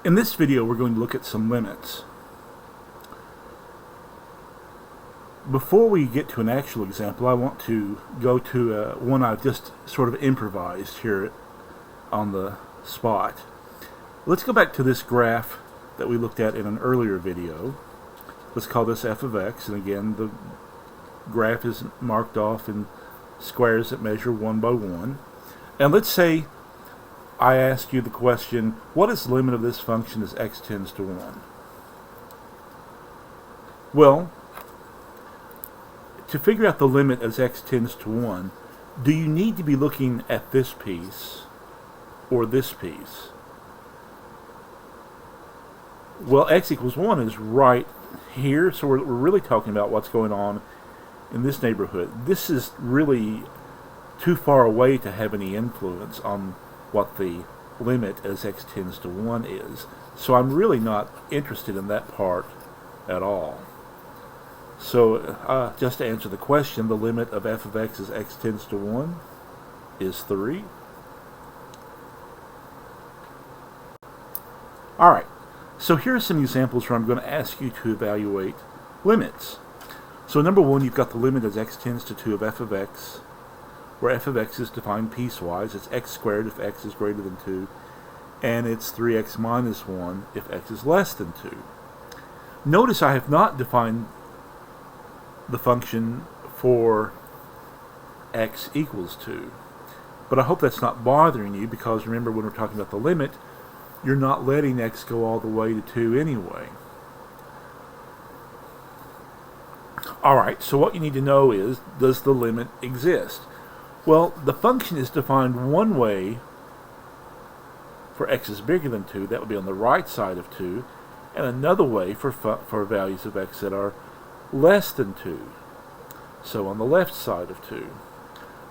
In this video, we're going to look at some limits. Before we get to an actual example, I want to go to one I've just sort of improvised here on the spot. Let's go back to this graph that we looked at in an earlier video. Let's call this f of x, and again the graph is marked off in squares that measure 1 by 1. And let's say I ask you the question, what is the limit of this function as x tends to 1? Well, to figure out the limit as x tends to 1, do you need to be looking at this piece or this piece? Well, x equals 1 is right here, so we're really talking about what's going on in this neighborhood. This is really too far away to have any influence on what the limit as x tends to 1 is. So I'm really not interested in that part at all. So just to answer the question, the limit of f of x as x tends to 1 is 3. Alright, so here are some examples where I'm going to ask you to evaluate limits. So number 1, you've got the limit as x tends to 2 of f of x, where f of x is defined piecewise. It's x squared if x is greater than 2, and it's 3x minus 1 if x is less than 2. Notice I have not defined the function for x equals 2. But I hope that's not bothering you, because remember, when we're talking about the limit, you're not letting x go all the way to 2 anyway. Alright, so what you need to know is, does the limit exist? Well, the function is defined one way for x is bigger than 2, that would be on the right side of 2, and another way for values of x that are less than 2, so on the left side of 2.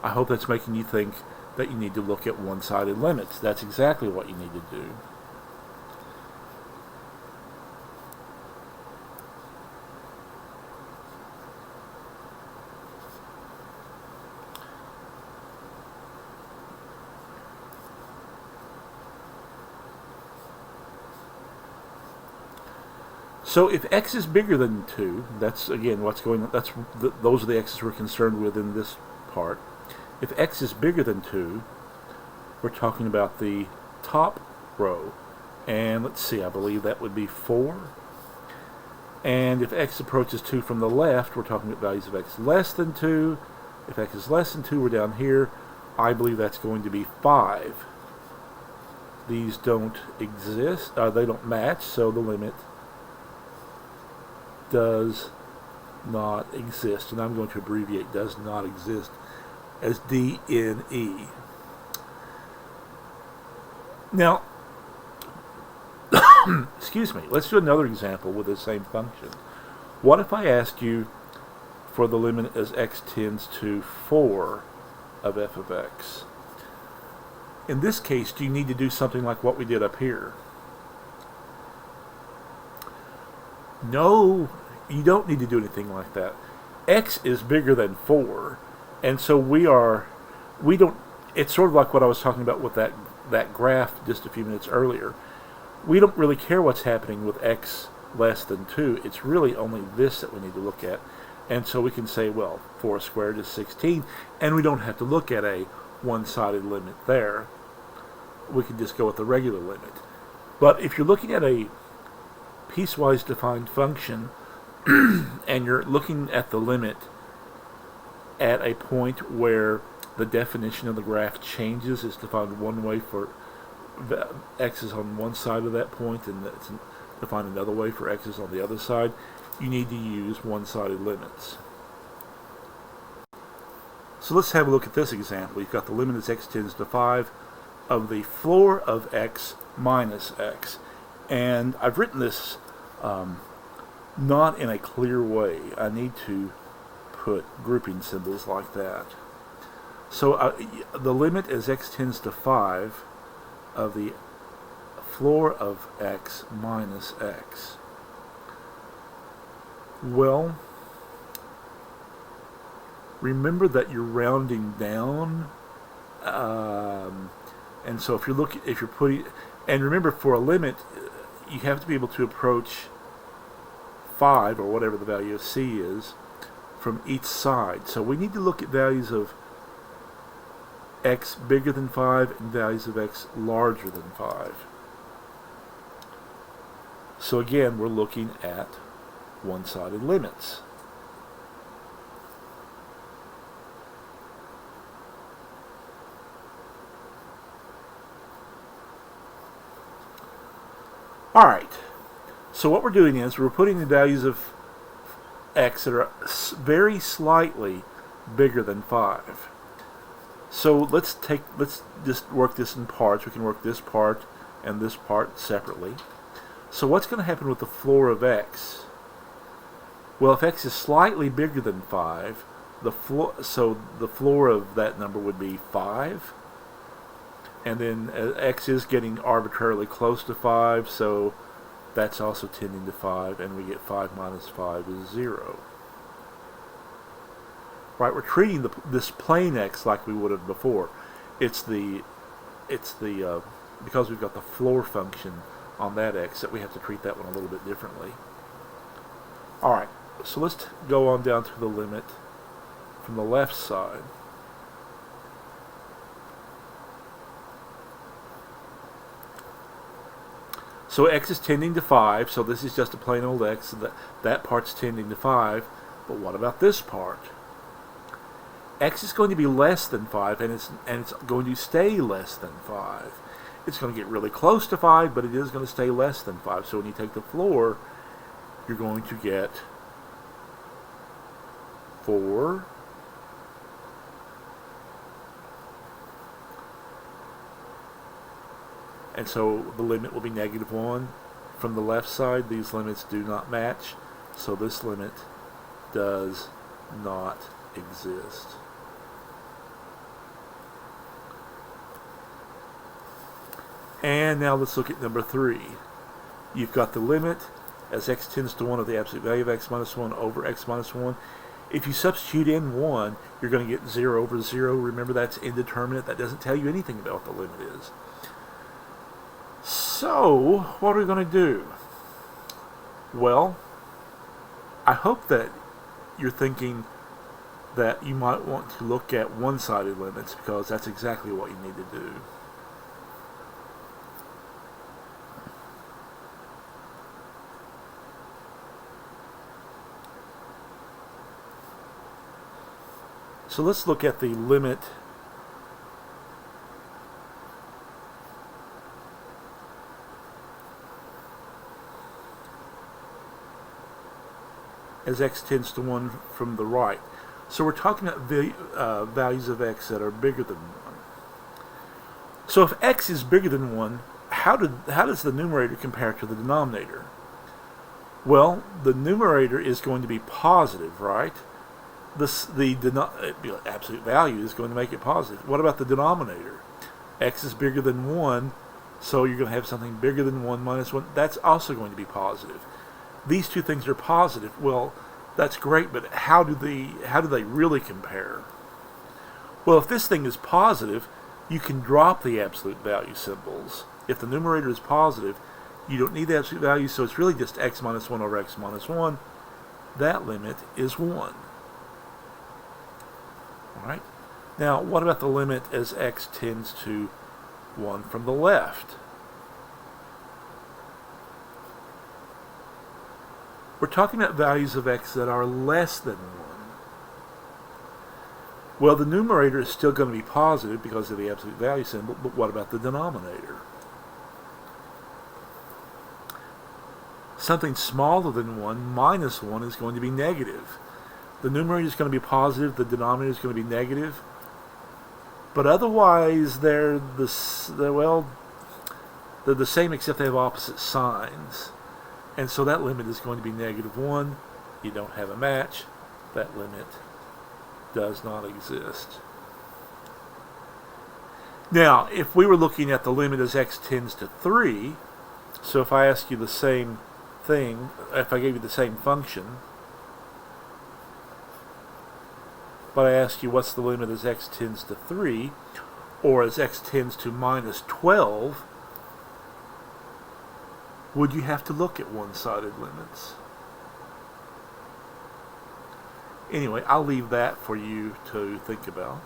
I hope that's making you think that you need to look at one-sided limits. That's exactly what you need to do. So if x is bigger than 2, that's again what's going on. Those are the x's we're concerned with in this part. If x is bigger than 2, we're talking about the top row. And let's see, I believe that would be 4. And if x approaches 2 from the left, we're talking about values of x less than 2. If x is less than 2, we're down here. I believe that's going to be 5. These don't exist, they don't match, so the limit does not exist, and I'm going to abbreviate does not exist as DNE. Now, excuse me, let's do another example with the same function. What if I asked you for the limit as x tends to 4 of f of x? In this case, do you need to do something like what we did up here? No, you don't need to do anything like that. X is bigger than 4, and so we don't, it's sort of like what I was talking about with that graph just a few minutes earlier. We don't really care what's happening with x less than 2. It's really only this that we need to look at. And so we can say, well, 4 squared is 16, and we don't have to look at a one-sided limit there. We can just go with the regular limit. But if you're looking at a piecewise defined function and you're looking at the limit at a point where the definition of the graph changes, it's defined one way for x is on one side of that point, and it's defined another way for x is on the other side, you need to use one-sided limits. So let's have a look at this example. You've got the limit as x tends to 5 of the floor of x minus x. And I've written this not in a clear way. I need to put grouping symbols like that. So the limit as x tends to 5 of the floor of x minus x. Well, remember that you're rounding down, and so if you're putting, and remember for a limit, you have to be able to approach 5, or whatever the value of c is, from each side. So we need to look at values of x bigger than 5 and values of x larger than 5. So again, we're looking at one-sided limits. Alright, so what we're doing is we're putting the values of x that are very slightly bigger than 5. So let's just work this in parts. We can work this part and this part separately. So what's going to happen with the floor of x? Well, if x is slightly bigger than 5, the floor of that number would be 5. And then x is getting arbitrarily close to 5, so that's also tending to 5, and we get 5 minus 5 is 0. Right, we're treating this plane x like we would have before. It's the because we've got the floor function on that x that we have to treat that one a little bit differently. Alright, so let's go on down to the limit from the left side. So x is tending to 5, so this is just a plain old x, so that part's tending to 5. But what about this part? X is going to be less than 5, and it's going to stay less than 5. It's going to get really close to 5, but it is going to stay less than 5. So when you take the floor, you're going to get 4, and so the limit will be -1. From the left side, these limits do not match, so this limit does not exist. And now let's look at number 3. You've got the limit as x tends to 1 of the absolute value of x minus 1 over x minus 1. If you substitute in 1, you're going to get 0 over 0. Remember, that's indeterminate. That doesn't tell you anything about what the limit is. So, what are we going to do? Well, I hope that you're thinking that you might want to look at one-sided limits, because that's exactly what you need to do. So let's look at the limit as x tends to 1 from the right. So we're talking about values of x that are bigger than 1. So if x is bigger than 1, how does the numerator compare to the denominator? Well, the numerator is going to be positive, right? The absolute value is going to make it positive. What about the denominator? X is bigger than 1, so you're going to have something bigger than 1 minus 1. That's also going to be positive. These two things are positive. Well, that's great, but how do they really compare? Well, if this thing is positive, you can drop the absolute value symbols. If the numerator is positive, you don't need the absolute value, so it's really just x minus 1 over x minus 1. That limit is 1. Alright? Now, what about the limit as x tends to 1 from the left? We're talking about values of x that are less than 1. Well, the numerator is still going to be positive because of the absolute value symbol, but what about the denominator? Something smaller than 1 minus 1 is going to be negative. The numerator is going to be positive, the denominator is going to be negative, but otherwise they're the same, except they have opposite signs. And so that limit is going to be -1. You don't have a match. That limit does not exist. Now, if we were looking at the limit as x tends to 3, so if I ask you the same thing, if I gave you the same function, but I ask you what's the limit as x tends to 3, or as x tends to -12, Would you have to look at one-sided limits? Anyway, I'll leave that for you to think about.